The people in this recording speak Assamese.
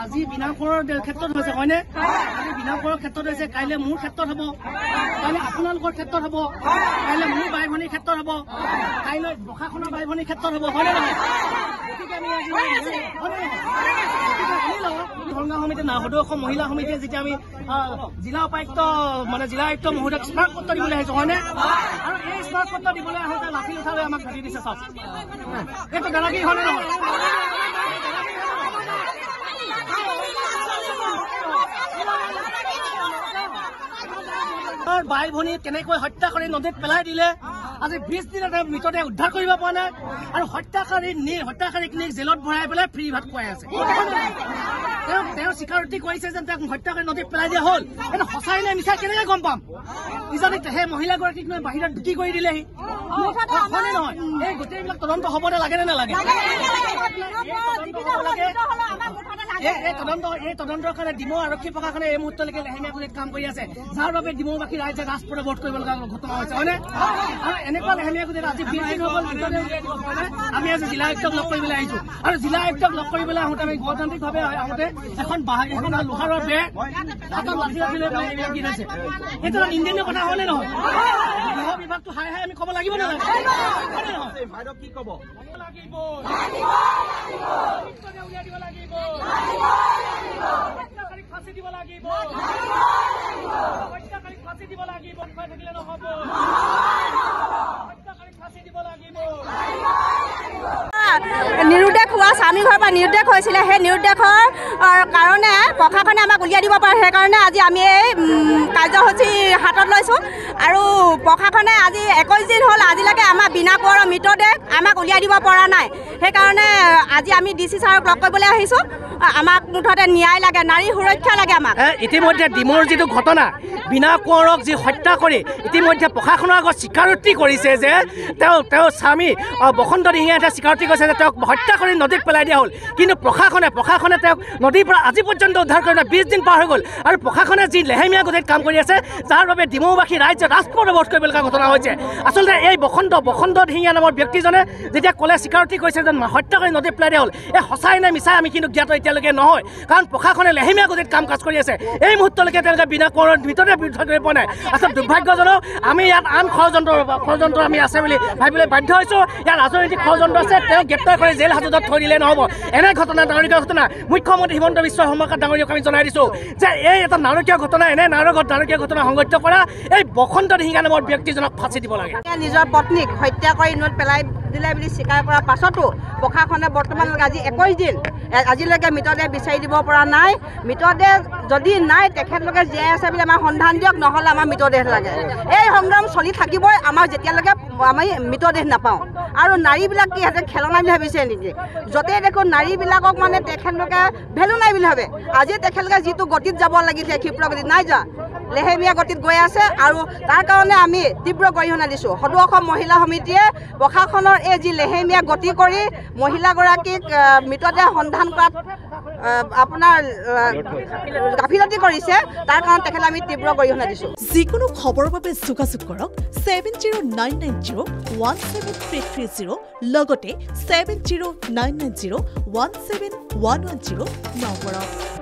আজি বিনাপুৰৰ ক্ষেত্ৰত হৈছে হয়নে? আজি বিনাপুৰৰ ক্ষেত্ৰত হৈছে, কাইলৈ মোৰ ক্ষেত্ৰত হ'ব, কাইলৈ আপোনালোকৰ ক্ষেত্ৰত হ'ব, কাইলৈ মোৰ বাই ভনীৰ ক্ষেত্ৰত হ'ব, কাইলৈ প্ৰশাসনৰ বাই ভনীৰ ক্ষেত্ৰত হ'ব হয়নে নহয়? গতিকে আমি ধৰ্মগাঁও সমিতি নাওবৈধা অসম মহিলা সমিতিয়ে যেতিয়া আমি জিলা উপায়ুক্ত জিলা আয়ুক্ত মহোদয়ক স্মাৰক পত্ৰ দিবলৈ আহিছো হয়নে? আৰু এই স্মাৰক পত্ৰ দিবলৈ আহোঁতে লাঠি উঠালৈ আমাক ঘটি দিছে চাওক। এইটো দাদাগিৰি হয়নে নহয়? বাই ভনী কেনেকৈ হত্যা কৰি নদীত পেলাই দিলে, আজি 20 দিনত মৃতদেহ উদ্ধাৰ কৰিব পৰা নাই, আৰু হত্যাকাৰীক নি জেলত ভৰাই পেলাই ফ্ৰী ভাত খুৱাই আছে। তেওঁ স্বীকাৰোক্তি কৰিছে যেন তেওঁক হত্যা কৰি নদীত পেলাই দিয়া হ'ল। কিন্তু সঁচাই নে মিছাই কেনেকে গম পাম? ইজনী সেই মহিলাগৰাকীক লৈ বাহিৰত বিক্ৰী কৰি দিলেহি হয়নে নহয়? এই গোটেইবিলাক তদন্ত হ'বনে লাগে নে নালাগে? এই তদন্তৰ কাৰণে ডিমৌ আৰক্ষী প্ৰশাসনে এই মুহূৰ্তলৈকে লেহেমীয়াকৈ কাম কৰি আছে, যাৰ বাবে ডিমৌবাসী ৰাইজে ৰাজপথে ভোট কৰিব লগা ঘটনা হৈছে হয়নে? আৰু এনেকুৱা লেহেমীয়াকৈ আজি 20 দিন হৈ গ'ল আমি আজি জিলা আয়ুক্তক লগ কৰিবলৈ আহিছো, আৰু জিলা আয়ুক্তক লগ কৰিবলৈ আহোঁতে আমি গণতান্ত্ৰিকভাৱে আহোঁতে এখন লোহাৰৰ বেৰ হাতত লাঠি লৈ পেলাই এইবিলাক দি থৈছে। সেইটো ইঞ্জিনীয় কথা হয়নে নহয়? গৃহ বিভাগটো হাই আমি ক'ব লাগিব নালাগে হয়নে নহয়? কি ক'ব লাগিব? উলিয়াই দিব লাগিব, হত্যাকাৰীক ফাঁচি দিব লাগিব, হত্যাকাৰীক ফাঁচি দিব লাগিব, খুৱাই থাকিলে নহ'ব, হত্যাকাৰীক ফাঁচি দিব লাগিব। নিৰুদ্দেশ হোৱা স্বামী ঘৰৰ পৰা নিৰুদ্দেশ হৈছিলে, সেই নিৰুদ্দেশৰ কাৰণে প্ৰশাসনে আমাক উলিয়াই দিব পাৰে, সেইকাৰণে আজি আমি এই কাৰ্যসূচী হাতত লৈছোঁ। আৰু প্ৰশাসনে আজি 21 দিন হ'ল আজিলৈকে আমাৰ বিনাপুৰৰ মৃতদেহ আমাক উলিয়াই দিব পৰা নাই। সেইকাৰণে আজি আমি DC ছাৰক লগ কৰিবলৈ আহিছোঁ। আমাক মুঠতে ন্যায় লাগে, নাৰী সুৰক্ষা লাগে আমাক। ইতিমধ্যে ডিমৌৰ যিটো ঘটনা, বিনা কোঁৱৰক যি হত্যা কৰি ইতিমধ্যে প্ৰশাসনৰ আগত স্বীকাৰোক্তি কৰিছে যে তেওঁৰ স্বামী বসন্ত দিহিঙীয়াই স্বীকাৰোক্তি কৰিছে যে তেওঁক হত্যা কৰি নদীত পেলাই দিয়া হ'ল। কিন্তু প্ৰশাসনে তেওঁক নদীৰ পৰা আজি পৰ্যন্ত উদ্ধাৰ কৰিবলৈ 20 দিন পাৰ হৈ গ'ল, আৰু প্ৰশাসনে যি লেহেমীয়া গতিত কাম কৰি আছে, যাৰ বাবে ডিমৌবাসী ৰাইজে ৰাজপথে ভোট কৰিবলগীয়া ঘটনা হৈছে। আচলতে এই বসন্ত দিহিঙীয়া নামৰ ব্যক্তিজনে যেতিয়া ক'লে স্বীকাৰোক্তি কৰিছে যে হত্যা কৰি নদীত পেলাই দিয়া হ'ল, এই সঁচাই নে মিছাই আমি কিন্তু জ্ঞাত এতিয়ালৈকে নহয়, কাৰণ প্ৰশাসনে লেহেমীয়া গতিত কাম কাজ কৰি আছে। এই মুহূৰ্তলৈকে তেওঁলোকে বিনা কোঁৱৰৰ মৃতদেহ উদ্ধাৰ কৰিব পৰা নাই। আচলতে দুৰ্ভাগ্যজনক, আমি ইয়াত আন ষড়যন্ত্ৰ আমি আছে বুলি ভাবিবলৈ বাধ্য হৈছোঁ। ইয়াত ৰাজনৈতিক ষড়যন্ত্ৰ আছে, তেওঁক গ্ৰেপ্তাৰ কৰি জেল হাজতত থৈ দিলে নহ'ব। এনে ঘটনা নাৰকীয় ঘটনা মুখ্যমন্ত্ৰী হিমন্ত বিশ্ব শৰ্মা ডাঙৰীয়াক আমি জনাই দিছোঁ যে এই এটা নাৰকীয় ঘটনা, এনে নাৰকীয় ঘটনা সংঘটিত কৰা এই বসন্ত দিহিঙীয়া নামৰ ব্যক্তিজনক ফাঁচি দিব লাগে। নিজৰ পত্নীক হত্যা কৰি নদীত পেলাই দিলে বুলি স্বীকাৰ কৰাৰ পাছতো প্ৰশাসনে বৰ্তমানলৈকে আজি 21 দিন আজিলৈকে মৃতদেহ বিচাৰি দিব পৰা নাই। মৃতদেহ যদি নাই তেখেতলোকে জীয়াই আছে বুলি আমাক সন্ধান দিয়ক, নহ'লে আমাৰ মৃতদেহ লাগে। এই সংগ্ৰাম চলি থাকিবই আমাৰ যেতিয়ালৈকে আমি মৃতদেহ নাপাওঁ। আৰু নাৰীবিলাক কি সিহঁতে খেলনা বুলি ভাবিছে নেকি? য'তেই দেখোঁ নাৰীবিলাকক তেখেতলোকে ভেলু নাই বুলি ভাবে। আজি তেখেতলোকে যিটো গতিত যাব লাগিছে ক্ষিপ্ৰ গতিত নাই যোৱা, লেহেমীয়া গতিত গৈ আছে, আৰু তাৰ কাৰণে আমি তীব্ৰ গৰিহণা দিছোঁ। সদৌ অসম মহিলা সমিতিয়ে প্ৰশাসনৰ এই যি লেহেমীয়া গতি কৰি মহিলাগৰাকীক মৃতদেহ সন্ধান কৰাত আপোনাৰ গাফিলতি কৰিছে, তাৰ কাৰণে তেখেতক আমি তীব্ৰ গৰিহণা দিছোঁ। যিকোনো খবৰৰ বাবে যোগাযোগ কৰক 7099017330 লগতে 7099017110 নম্বৰত।